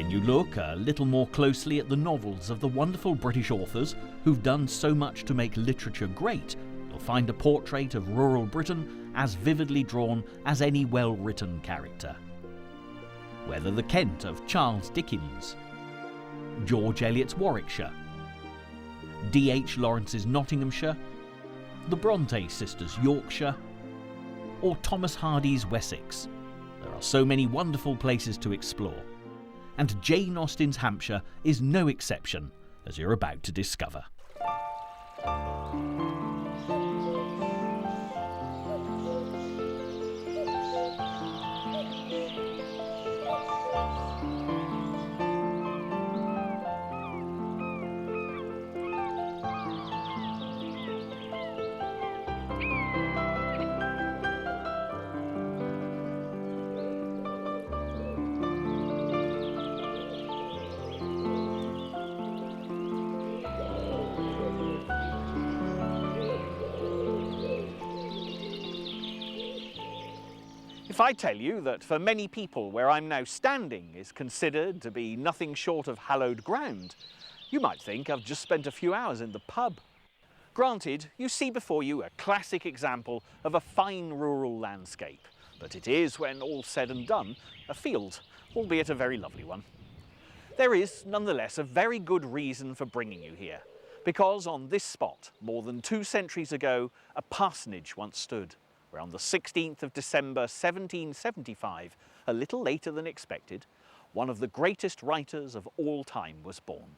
When you look a little more closely at the novels of the wonderful British authors who've done so much to make literature great, you'll find a portrait of rural Britain as vividly drawn as any well-written character. Whether the Kent of Charles Dickens, George Eliot's Warwickshire, D.H. Lawrence's Nottinghamshire, the Bronte sisters' Yorkshire, or Thomas Hardy's Wessex, there are so many wonderful places to explore. And Jane Austen's Hampshire is no exception, as you're about to discover. If I tell you that for many people where I'm now standing is considered to be nothing short of hallowed ground, you might think I've just spent a few hours in the pub. Granted, you see before you a classic example of a fine rural landscape, but it is, when all's said and done, a field, albeit a very lovely one. There is, nonetheless, a very good reason for bringing you here, because on this spot, more than 2 centuries ago, a parsonage once stood, where on the 16th of December 1775, a little later than expected, one of the greatest writers of all time was born.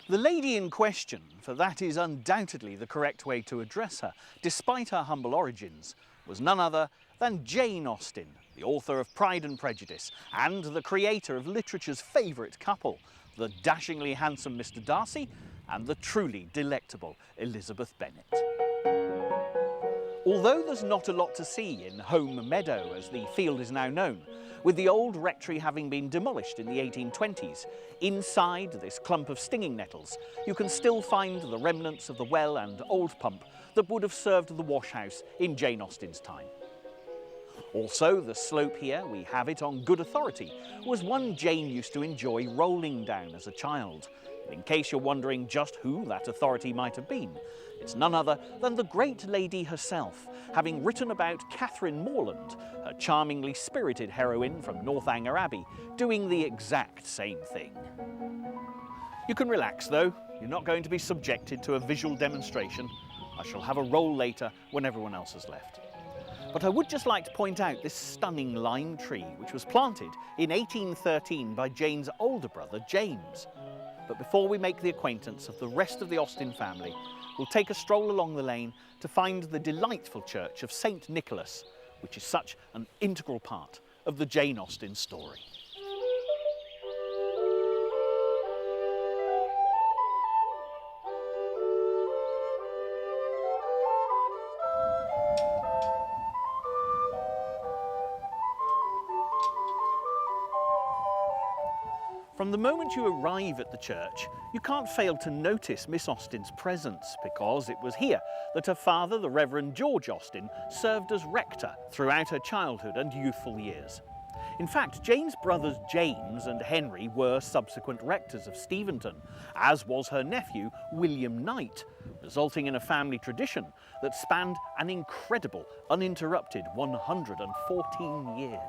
The lady in question, for that is undoubtedly the correct way to address her, despite her humble origins, was none other than Jane Austen, the author of Pride and Prejudice, and the creator of literature's favourite couple, the dashingly handsome Mr. Darcy and the truly delectable Elizabeth Bennet. Although there's not a lot to see in Home Meadow, as the field is now known, with the old rectory having been demolished in the 1820s, inside this clump of stinging nettles, you can still find the remnants of the well and old pump that would have served the washhouse in Jane Austen's time. Also, the slope here, we have it on good authority, was one Jane used to enjoy rolling down as a child. And in case you're wondering just who that authority might have been, it's none other than the great lady herself, having written about Catherine Morland, her charmingly spirited heroine from Northanger Abbey, doing the exact same thing. You can relax though, you're not going to be subjected to a visual demonstration. I shall have a roll later when everyone else has left. But I would just like to point out this stunning lime tree, which was planted in 1813 by Jane's older brother, James. But before we make the acquaintance of the rest of the Austen family, we'll take a stroll along the lane to find the delightful church of St. Nicholas, which is such an integral part of the Jane Austen story. From the moment you arrive at the church, you can't fail to notice Miss Austen's presence, because it was here that her father, the Reverend George Austen, served as rector throughout her childhood and youthful years. In fact, Jane's brothers James and Henry were subsequent rectors of Steventon, as was her nephew William Knight, resulting in a family tradition that spanned an incredible, uninterrupted 114 years.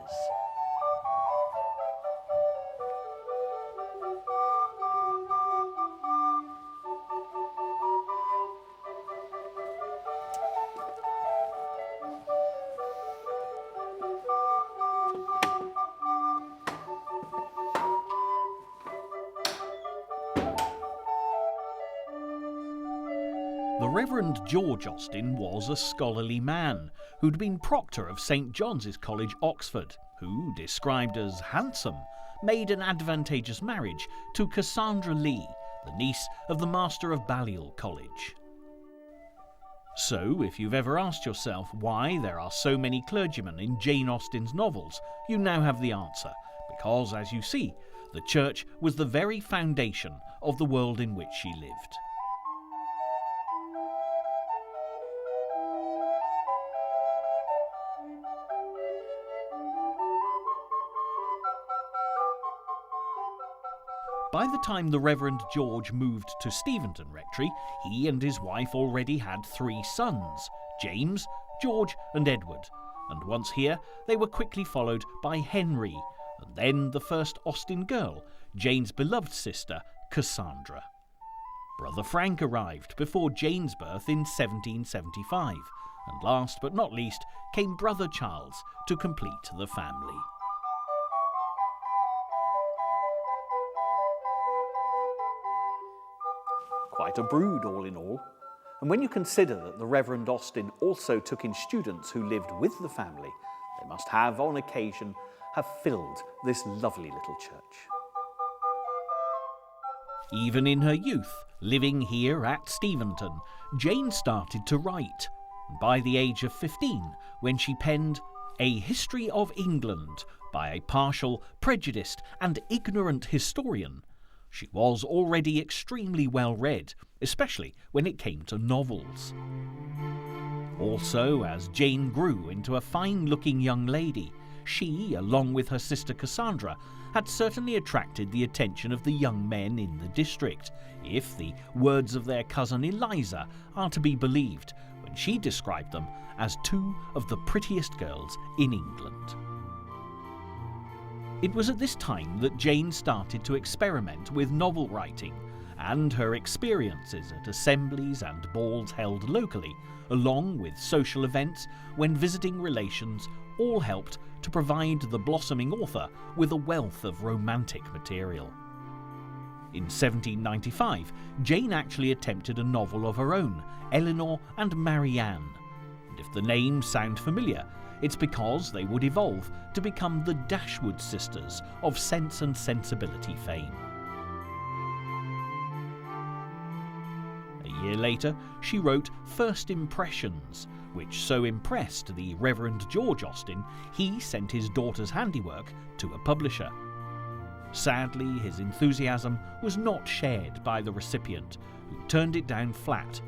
The Reverend George Austen was a scholarly man who'd been proctor of St. John's College, Oxford, who, described as handsome, made an advantageous marriage to Cassandra Lee, the niece of the master of Balliol College. So, if you've ever asked yourself why there are so many clergymen in Jane Austen's novels, you now have the answer, because, as you see, the church was the very foundation of the world in which she lived. By the time the Reverend George moved to Steventon Rectory, he and his wife already had 3 sons, James, George and Edward, and once here they were quickly followed by Henry, and then the first Austen girl, Jane's beloved sister, Cassandra. Brother Frank arrived before Jane's birth in 1775, and last but not least came Brother Charles to complete the family. Quite a brood all in all. And when you consider that the Reverend Austen also took in students who lived with the family, they must have, on occasion, have filled this lovely little church. Even in her youth, living here at Steventon, Jane started to write. By the age of 15, when she penned A History of England by a partial, prejudiced and ignorant historian, she was already extremely well read, especially when it came to novels. Also, as Jane grew into a fine-looking young lady, she, along with her sister Cassandra, had certainly attracted the attention of the young men in the district, if the words of their cousin Eliza are to be believed, when she described them as 2 of the prettiest girls in England. It was at this time that Jane started to experiment with novel writing, and her experiences at assemblies and balls held locally, along with social events when visiting relations, all helped to provide the blossoming author with a wealth of romantic material. In 1795, Jane actually attempted a novel of her own, Eleanor and Marianne. And if the names sound familiar, it's because they would evolve to become the Dashwood sisters of Sense and Sensibility fame. A year later, she wrote First Impressions, which so impressed the Reverend George Austen, he sent his daughter's handiwork to a publisher. Sadly, his enthusiasm was not shared by the recipient, who turned it down flat.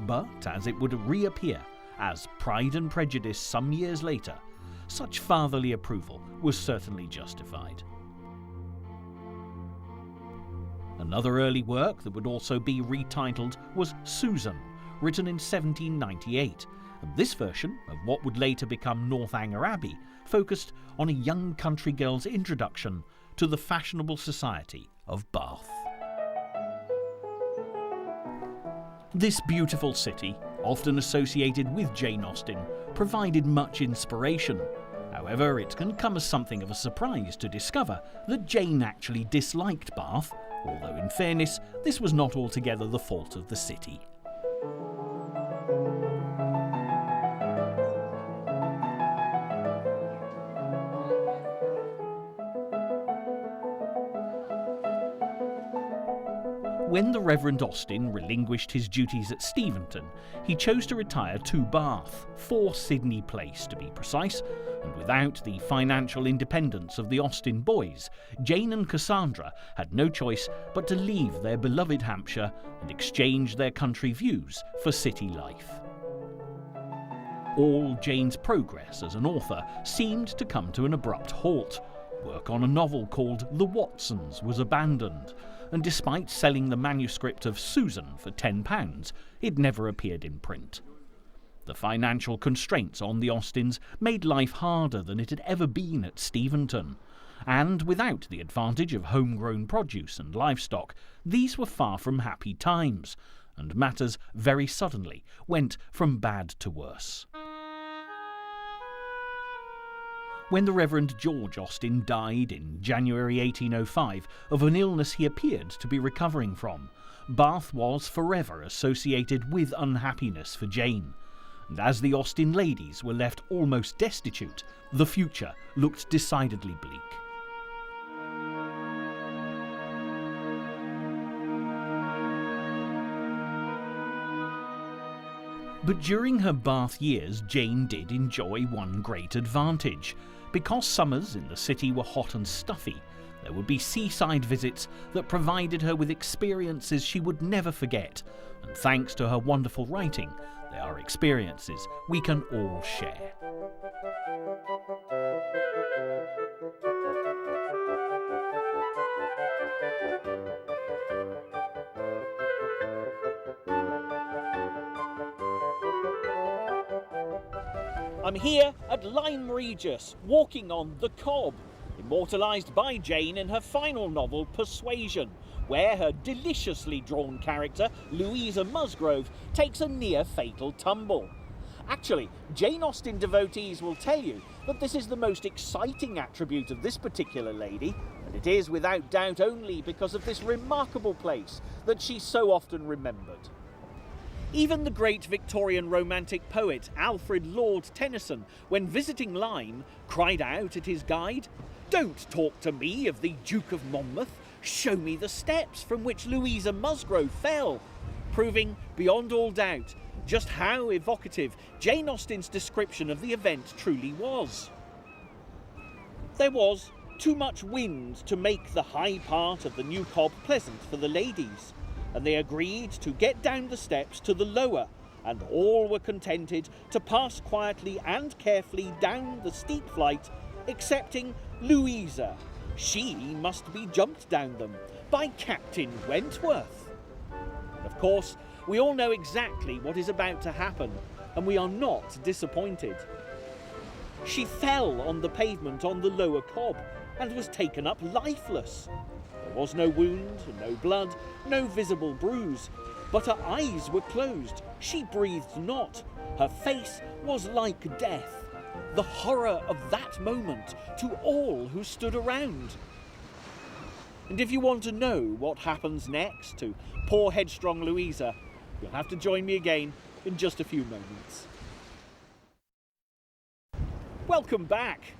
But as it would reappear as Pride and Prejudice some years later, such fatherly approval was certainly justified. Another early work that would also be retitled was Susan, written in 1798, and this version of what would later become Northanger Abbey focused on a young country girl's introduction to the fashionable society of Bath. This beautiful city, often associated with Jane Austen, provided much inspiration. However, it can come as something of a surprise to discover that Jane actually disliked Bath, although in fairness, this was not altogether the fault of the city. When the Reverend Austen relinquished his duties at Steventon, he chose to retire to Bath, 4 Sydney Place to be precise, and without the financial independence of the Austen boys, Jane and Cassandra had no choice but to leave their beloved Hampshire and exchange their country views for city life. All Jane's progress as an author seemed to come to an abrupt halt. Work on a novel called The Watsons was abandoned, and despite selling the manuscript of Susan for £10, it never appeared in print. The financial constraints on the Austens made life harder than it had ever been at Steventon, and without the advantage of homegrown produce and livestock, these were far from happy times, and matters very suddenly went from bad to worse. When the Reverend George Austen died in January 1805 of an illness he appeared to be recovering from, Bath was forever associated with unhappiness for Jane, and as the Austen ladies were left almost destitute, the future looked decidedly bleak. But during her Bath years, Jane did enjoy one great advantage. Because summers in the city were hot and stuffy, there would be seaside visits that provided her with experiences she would never forget, and thanks to her wonderful writing, they are experiences we can all share. I'm here at Lyme Regis, walking on the Cobb, immortalised by Jane in her final novel, Persuasion, where her deliciously drawn character, Louisa Musgrove, takes a near-fatal tumble. Actually, Jane Austen devotees will tell you that this is the most exciting attribute of this particular lady, and it is without doubt only because of this remarkable place that she's so often remembered. Even the great Victorian romantic poet Alfred Lord Tennyson, when visiting Lyme, cried out at his guide, "Don't talk to me of the Duke of Monmouth, show me the steps from which Louisa Musgrove fell," proving beyond all doubt just how evocative Jane Austen's description of the event truly was. There was too much wind to make the high part of the new Cobb pleasant for the ladies, and they agreed to get down the steps to the lower, and all were contented to pass quietly and carefully down the steep flight, excepting Louisa. She must be jumped down them by Captain Wentworth. And of course, we all know exactly what is about to happen, and we are not disappointed. She fell on the pavement on the lower Cobb and was taken up lifeless. There was no wound, no blood, no visible bruise, but her eyes were closed. She breathed not. Her face was like death. The horror of that moment to all who stood around. And if you want to know what happens next to poor headstrong Louisa, you'll have to join me again in just a few moments. Welcome back.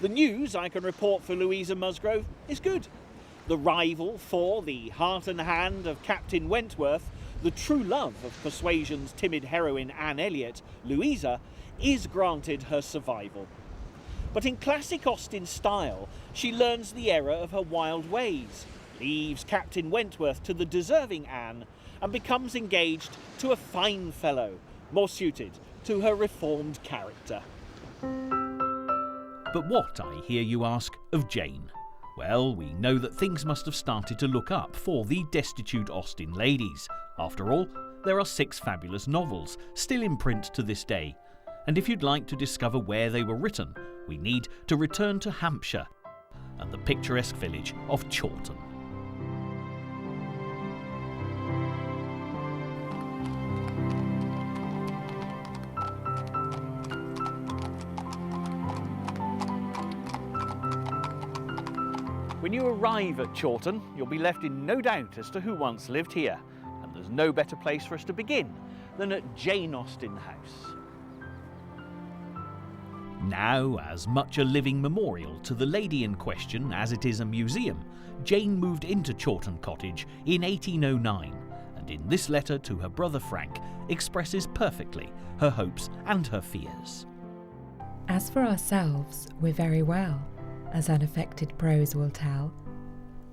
The news I can report for Louisa Musgrove is good. The rival for the heart and hand of Captain Wentworth, the true love of Persuasion's timid heroine Anne Elliot, Louisa, is granted her survival. But in classic Austen style, she learns the error of her wild ways, leaves Captain Wentworth to the deserving Anne, and becomes engaged to a fine fellow, more suited to her reformed character. But what, I hear you ask, of Jane? Well, we know that things must have started to look up for the destitute Austen ladies. After all, there are 6 fabulous novels, still in print to this day. And if you'd like to discover where they were written, we need to return to Hampshire and the picturesque village of Chawton. When you arrive at Chawton, you'll be left in no doubt as to who once lived here, and there's no better place for us to begin than at Jane Austen House. Now as much a living memorial to the lady in question as it is a museum, Jane moved into Chawton Cottage in 1809, and in this letter to her brother Frank expresses perfectly her hopes and her fears. As for ourselves, we're very well, as unaffected prose will tell.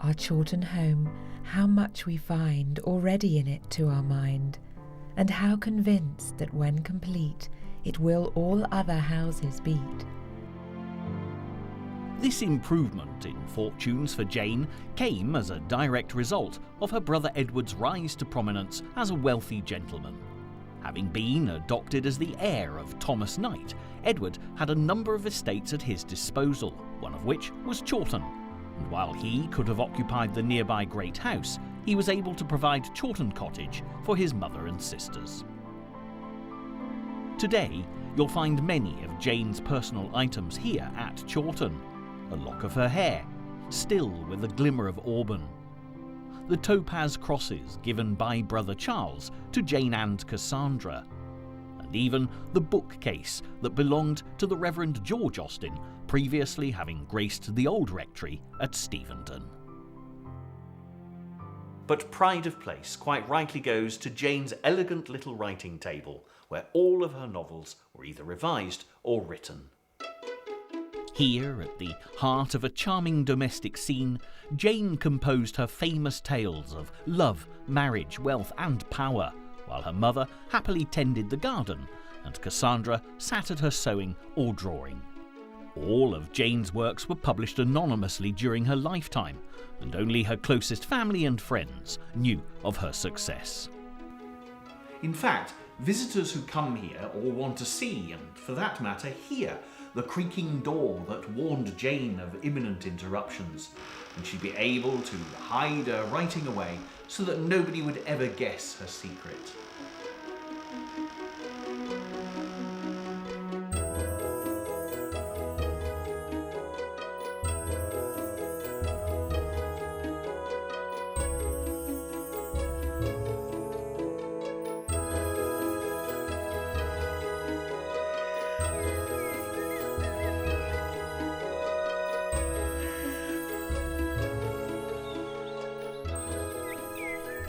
Our Chawton home, how much we find already in it to our mind, and how convinced that when complete, it will all other houses beat. This improvement in fortunes for Jane came as a direct result of her brother Edward's rise to prominence as a wealthy gentleman. Having been adopted as the heir of Thomas Knight, Edward had a number of estates at his disposal, one of which was Chawton, and while he could have occupied the nearby Great House, he was able to provide Chawton Cottage for his mother and sisters. Today, you'll find many of Jane's personal items here at Chawton. A lock of her hair, still with a glimmer of auburn. The topaz crosses given by Brother Charles to Jane and Cassandra. And even the bookcase that belonged to the Reverend George Austen, previously having graced the old rectory at Steventon. But pride of place quite rightly goes to Jane's elegant little writing table, where all of her novels were either revised or written. Here, at the heart of a charming domestic scene, Jane composed her famous tales of love, marriage, wealth and power, while her mother happily tended the garden and Cassandra sat at her sewing or drawing. All of Jane's works were published anonymously during her lifetime, and only her closest family and friends knew of her success. In fact, Visitors who come here all want to see, and for that matter hear, the creaking door that warned Jane of imminent interruptions, and she'd be able to hide her writing away so that nobody would ever guess her secret.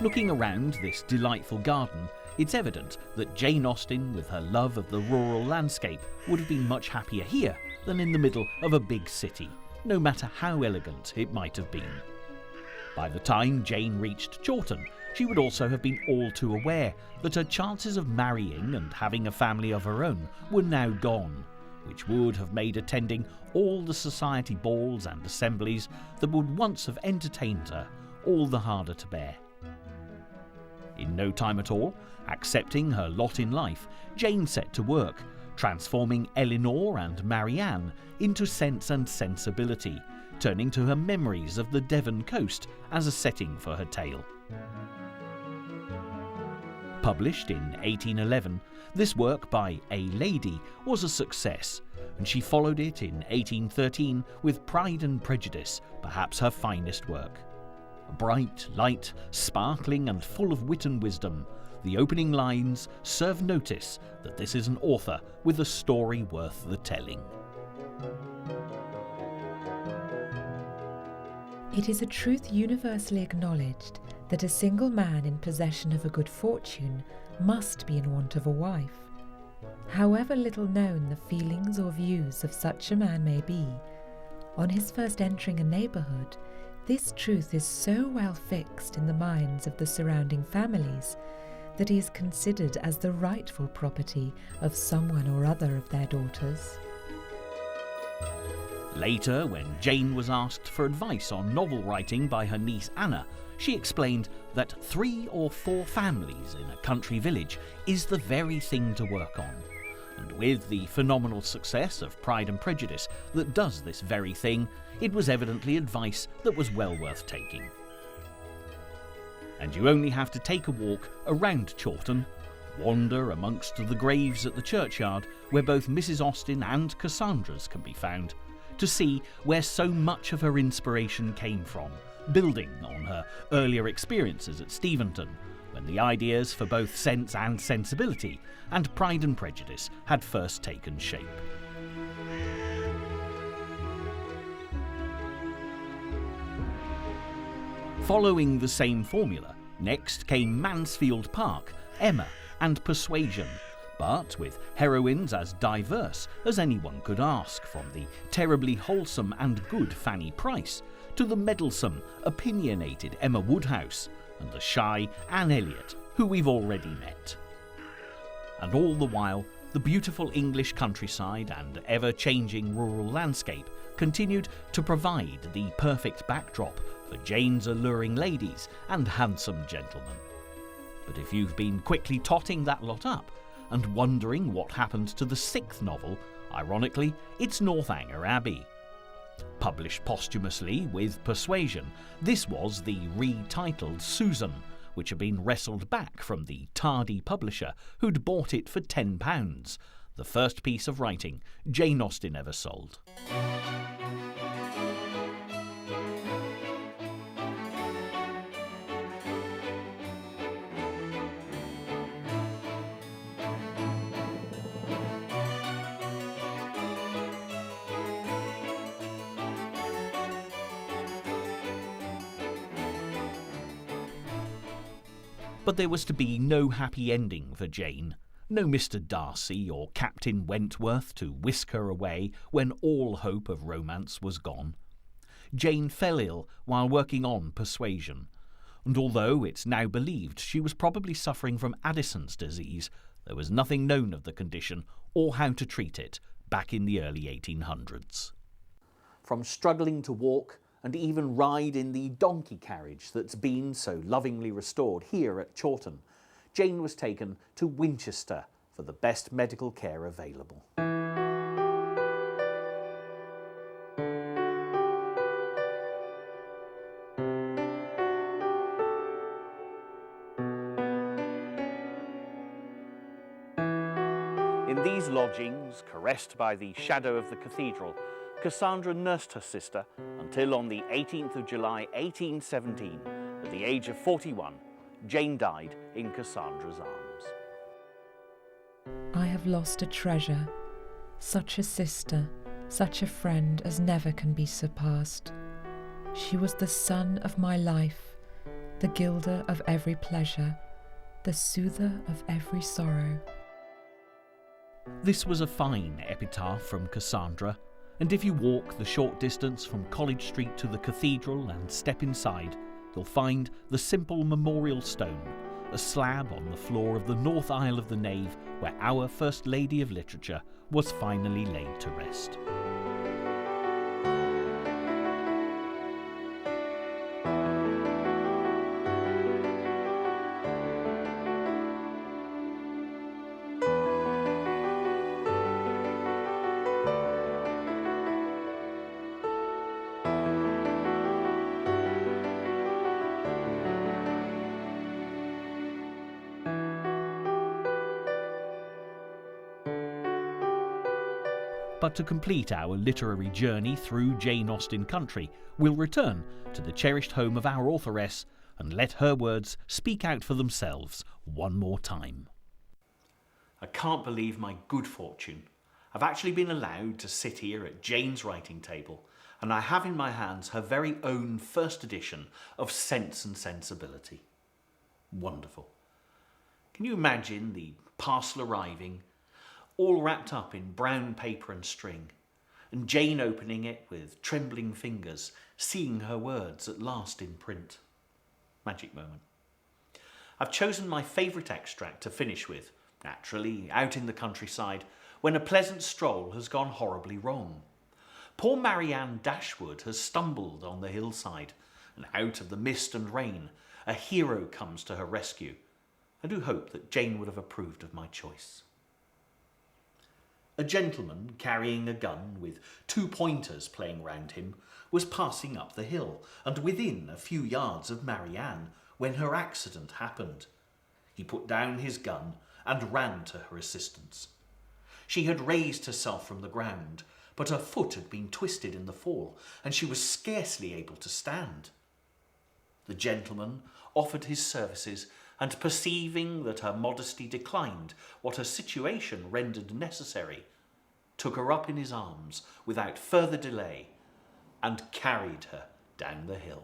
Looking around this delightful garden, it's evident that Jane Austen, with her love of the rural landscape, would have been much happier here than in the middle of a big city, no matter how elegant it might have been. By the time Jane reached Chawton, she would also have been all too aware that her chances of marrying and having a family of her own were now gone, which would have made attending all the society balls and assemblies that would once have entertained her all the harder to bear. In no time at all, accepting her lot in life, Jane set to work, transforming Elinor and Marianne into Sense and Sensibility, turning to her memories of the Devon coast as a setting for her tale. Published in 1811, this work by A Lady was a success, and she followed it in 1813 with Pride and Prejudice, perhaps her finest work. Bright, light, sparkling and full of wit and wisdom, the opening lines serve notice that this is an author with a story worth the telling. It is a truth universally acknowledged that a single man in possession of a good fortune must be in want of a wife. However little known the feelings or views of such a man may be, on his first entering a neighbourhood, this truth is so well fixed in the minds of the surrounding families that he is considered as the rightful property of someone or other of their daughters. Later, when Jane was asked for advice on novel writing by her niece Anna, she explained that 3 or 4 families in a country village is the very thing to work on. And with the phenomenal success of Pride and Prejudice that does this very thing, it was evidently advice that was well worth taking. And you only have to take a walk around Chawton, wander amongst the graves at the churchyard where both Mrs. Austen and Cassandra's can be found, to see where so much of her inspiration came from, building on her earlier experiences at Steventon, when the ideas for both Sense and Sensibility and Pride and Prejudice had first taken shape. Following the same formula, next came Mansfield Park, Emma and Persuasion, but with heroines as diverse as anyone could ask, from the terribly wholesome and good Fanny Price to the meddlesome, opinionated Emma Woodhouse, and the shy Anne Elliot, who we've already met. And all the while, the beautiful English countryside and ever-changing rural landscape continued to provide the perfect backdrop for Jane's alluring ladies and handsome gentlemen. But if you've been quickly totting that lot up and wondering what happened to the 6th novel, ironically, it's Northanger Abbey. Published posthumously with Persuasion, this was the retitled Susan, which had been wrestled back from the tardy publisher who'd bought it for £10, the first piece of writing Jane Austen ever sold. But there was to be no happy ending for Jane, no Mr. Darcy or Captain Wentworth to whisk her away when all hope of romance was gone. Jane fell ill while working on Persuasion, and although it's now believed she was probably suffering from Addison's disease, there was nothing known of the condition or how to treat it back in the early 1800s. From struggling to walk and even ride in the donkey carriage that's been so lovingly restored here at Chawton, Jane was taken to Winchester for the best medical care available. In these lodgings, caressed by the shadow of the cathedral, Cassandra nursed her sister until on the 18th of July 1817, at the age of 41, Jane died in Cassandra's arms. I have lost a treasure, such a sister, such a friend as never can be surpassed. She was the sun of my life, the gilder of every pleasure, the soother of every sorrow. This was a fine epitaph from Cassandra, and if you walk the short distance from College Street to the cathedral and step inside, you'll find the simple memorial stone, a slab on the floor of the north aisle of the nave where our First Lady of Literature was finally laid to rest. But to complete our literary journey through Jane Austen country, we'll return to the cherished home of our authoress and let her words speak out for themselves one more time. I can't believe my good fortune. I've actually been allowed to sit here at Jane's writing table, and I have in my hands her very own first edition of Sense and Sensibility. Wonderful. Can you imagine the parcel arriving, all wrapped up in brown paper and string, and Jane opening it with trembling fingers, seeing her words at last in print? Magic moment. I've chosen my favourite extract to finish with, naturally out in the countryside, when a pleasant stroll has gone horribly wrong. Poor Marianne Dashwood has stumbled on the hillside, and out of the mist and rain, a hero comes to her rescue. I do hope that Jane would have approved of my choice. A gentleman carrying a gun with 2 pointers playing round him was passing up the hill and within a few yards of Marianne when her accident happened. He put down his gun and ran to her assistance. She had raised herself from the ground, but her foot had been twisted in the fall and she was scarcely able to stand. The gentleman offered his services, and perceiving that her modesty declined what her situation rendered necessary, took her up in his arms without further delay and carried her down the hill.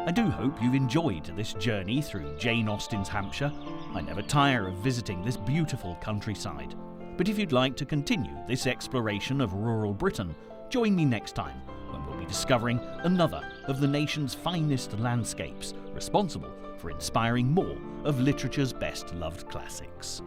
I do hope you've enjoyed this journey through Jane Austen's Hampshire. I never tire of visiting this beautiful countryside. But if you'd like to continue this exploration of rural Britain, join me next time when we'll be discovering another of the nation's finest landscapes, responsible for inspiring more of literature's best-loved classics.